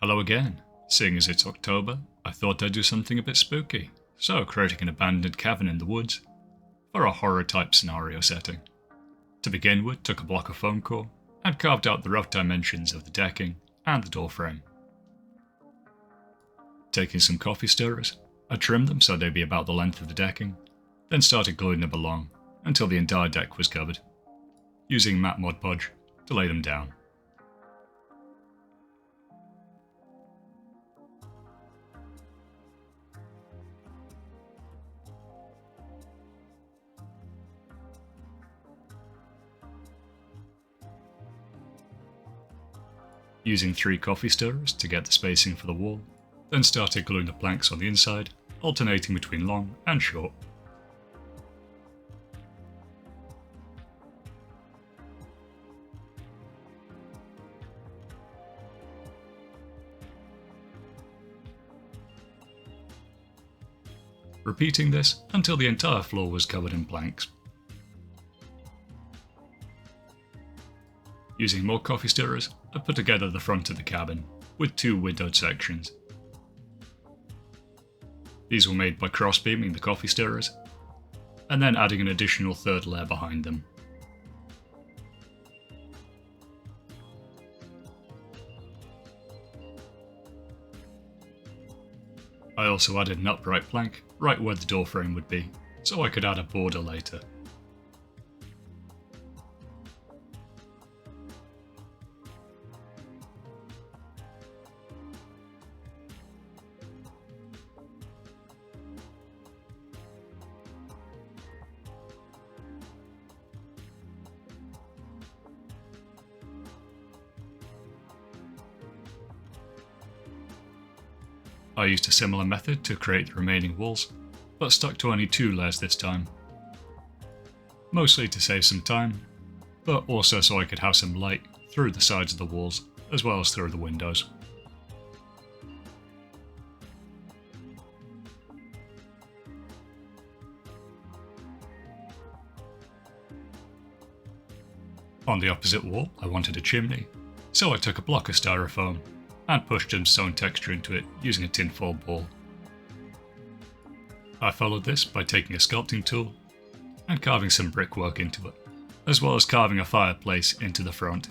Hello again. Seeing as it's October, I thought I'd do something a bit spooky, so creating an abandoned cabin in the woods for a horror type scenario setting. To begin with, took a block of foam core and carved out the rough dimensions of the decking and the door frame. Taking some coffee stirrers, I trimmed them so they'd be about the length of the decking, then started gluing them along until the entire deck was covered, using matte Mod Podge to lay them down. Using 3 coffee stirrers to get the spacing for the wall, then started gluing the planks on the inside, alternating between long and short. Repeating this until the entire floor was covered in planks. Using more coffee stirrers, I put together the front of the cabin, with 2 windowed sections. These were made by cross-beaming the coffee stirrers, and then adding an additional 3rd layer behind them. I also added an upright plank right where the door frame would be, so I could add a border later. I used a similar method to create the remaining walls, but stuck to only 2 layers this time. Mostly to save some time, but also so I could have some light through the sides of the walls, as well as through the windows. On the opposite wall, I wanted a chimney, so I took a block of styrofoam and pushed some stone texture into it using a tinfoil ball. I followed this by taking a sculpting tool and carving some brickwork into it, as well as carving a fireplace into the front.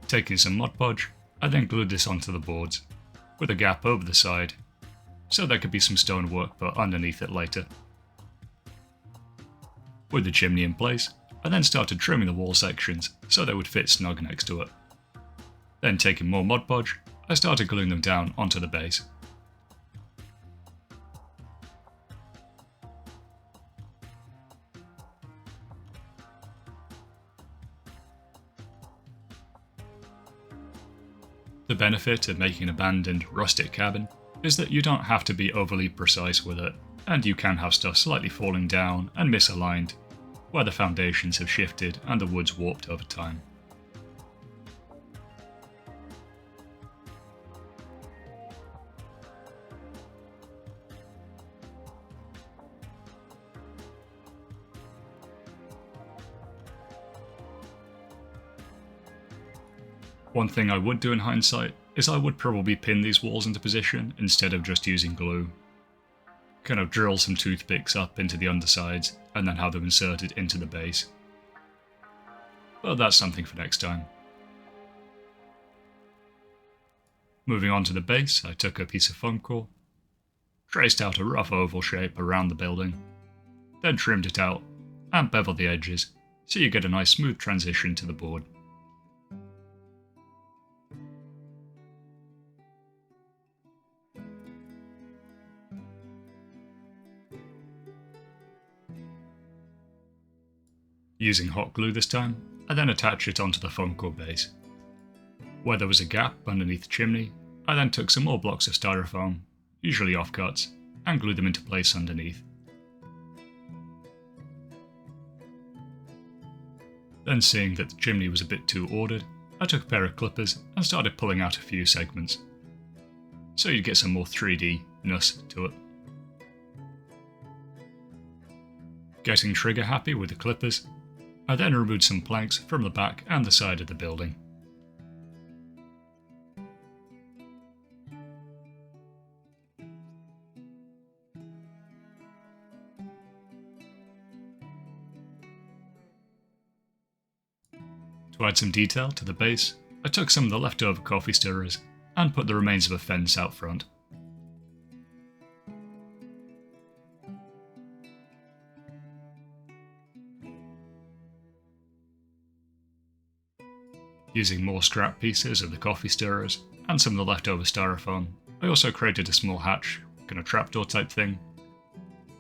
Taking some Mod Podge, I then glued this onto the boards, with a gap over the side, so there could be some stonework put underneath it later. With the chimney in place, I then started trimming the wall sections so they would fit snug next to it. Then taking more Mod Podge, I started gluing them down onto the base. The benefit of making an abandoned, rustic cabin is that you don't have to be overly precise with it, and you can have stuff slightly falling down and misaligned, where the foundations have shifted and the wood's warped over time. One thing I would do in hindsight is I would probably pin these walls into position instead of just using glue. Kind of drill some toothpicks up into the undersides and then have them inserted into the base. But that's something for next time. Moving on to the base, I took a piece of foam core, traced out a rough oval shape around the building, then trimmed it out and beveled the edges so you get a nice smooth transition to the board. Using hot glue this time, I then attached it onto the foam core base. Where there was a gap underneath the chimney, I then took some more blocks of styrofoam, usually offcuts, and glued them into place underneath. Then seeing that the chimney was a bit too ordered, I took a pair of clippers and started pulling out a few segments, so you'd get some more 3D-ness to it. Getting trigger happy with the clippers, I then removed some planks from the back and the side of the building. To add some detail to the base, I took some of the leftover coffee stirrers and put the remains of a fence out front. Using more scrap pieces of the coffee stirrers and some of the leftover styrofoam, I also created a small hatch, kind of trapdoor type thing,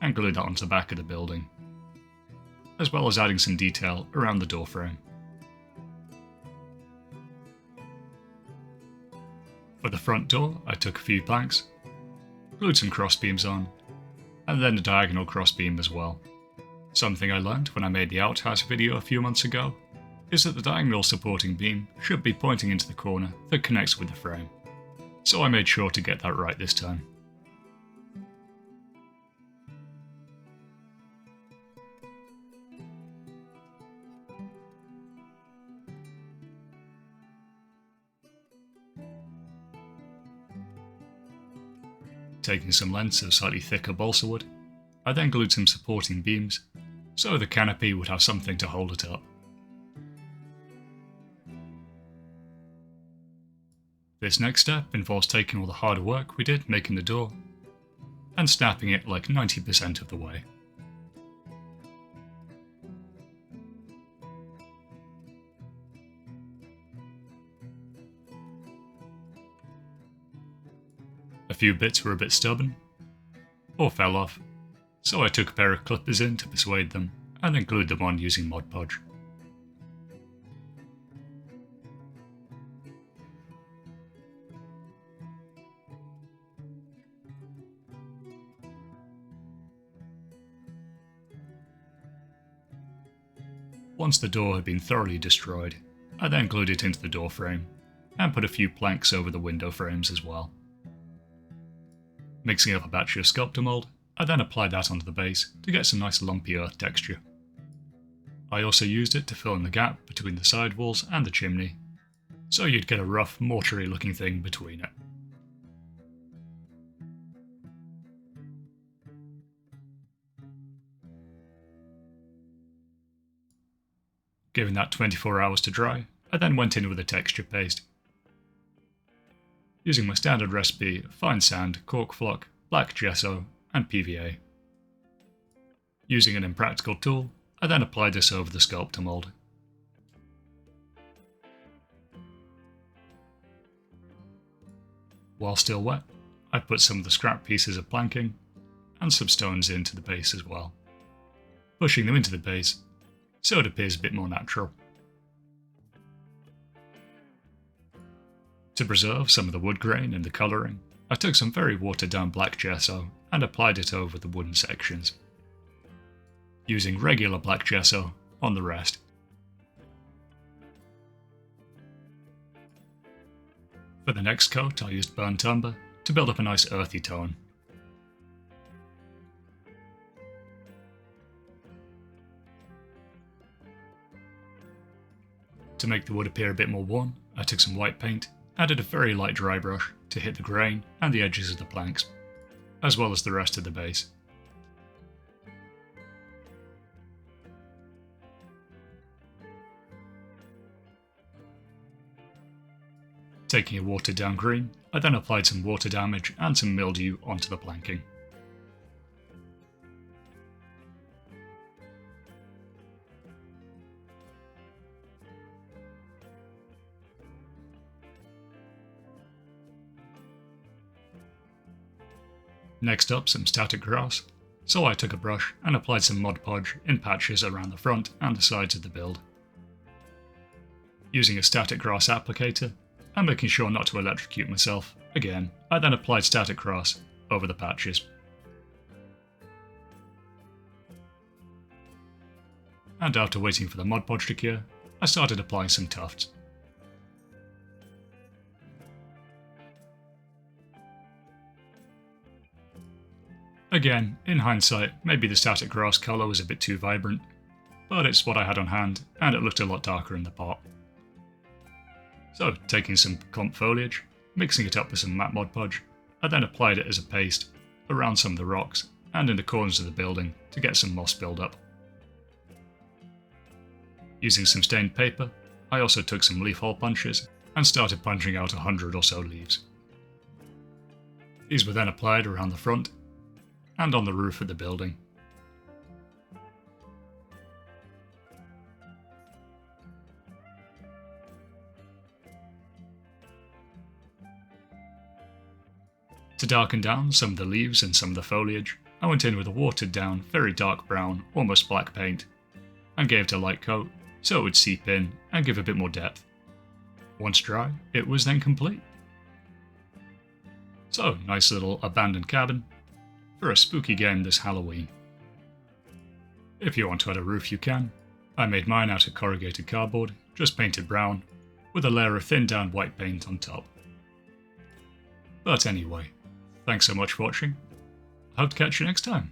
and glued that onto the back of the building, as well as adding some detail around the door frame. For the front door, I took a few planks, glued some cross beams on, and then a diagonal cross beam as well. Something I learned when I made the outhouse video a few months ago is that the diagonal supporting beam should be pointing into the corner that connects with the frame, so I made sure to get that right this time. Taking some lengths of slightly thicker balsa wood, I then glued some supporting beams so the canopy would have something to hold it up. This next step involves taking all the hard work we did making the door and snapping it like 90% of the way. A few bits were a bit stubborn, or fell off, so I took a pair of clippers in to persuade them and then glued them on using Mod Podge. Once the door had been thoroughly destroyed, I then glued it into the door frame and put a few planks over the window frames as well. Mixing up a batch of sculptor mould, I then applied that onto the base to get some nice lumpy earth texture. I also used it to fill in the gap between the side walls and the chimney, so you'd get a rough, mortuary looking thing between it. Given that 24 hours to dry, I then went in with a texture paste. Using my standard recipe of fine sand, cork flock, black gesso, and PVA. Using an impractical tool, I then applied this over the sculptor mould. While still wet, I put some of the scrap pieces of planking and some stones into the base as well, pushing them into the base so it appears a bit more natural. To preserve some of the wood grain and the colouring, I took some very watered down black gesso and applied it over the wooden sections, using regular black gesso on the rest. For the next coat I used burnt umber to build up a nice earthy tone. To make the wood appear a bit more worn, I took some white paint, added a very light dry brush to hit the grain and the edges of the planks, as well as the rest of the base. Taking a watered down green, I then applied some water damage and some mildew onto the planking. Next up, some static grass, so I took a brush and applied some Mod Podge in patches around the front and the sides of the build. Using a static grass applicator, and making sure not to electrocute myself, again, I then applied static grass over the patches. And after waiting for the Mod Podge to cure, I started applying some tufts. Again, in hindsight, maybe the static grass colour was a bit too vibrant, but it's what I had on hand, and it looked a lot darker in the pot. So, taking some clump foliage, mixing it up with some matte Mod Podge, I then applied it as a paste around some of the rocks and in the corners of the building to get some moss build-up. Using some stained paper, I also took some leaf hole punches and started punching out 100 or so leaves. These were then applied around the front and on the roof of the building. To darken down some of the leaves and some of the foliage, I went in with a watered down, very dark brown, almost black paint, and gave it a light coat so it would seep in and give a bit more depth. Once dry, it was then complete. So, nice little abandoned cabin for a spooky game this Halloween. If you want to add a roof, you can. I made mine out of corrugated cardboard, just painted brown, with a layer of thinned down white paint on top. But anyway, thanks so much for watching. I hope to catch you next time.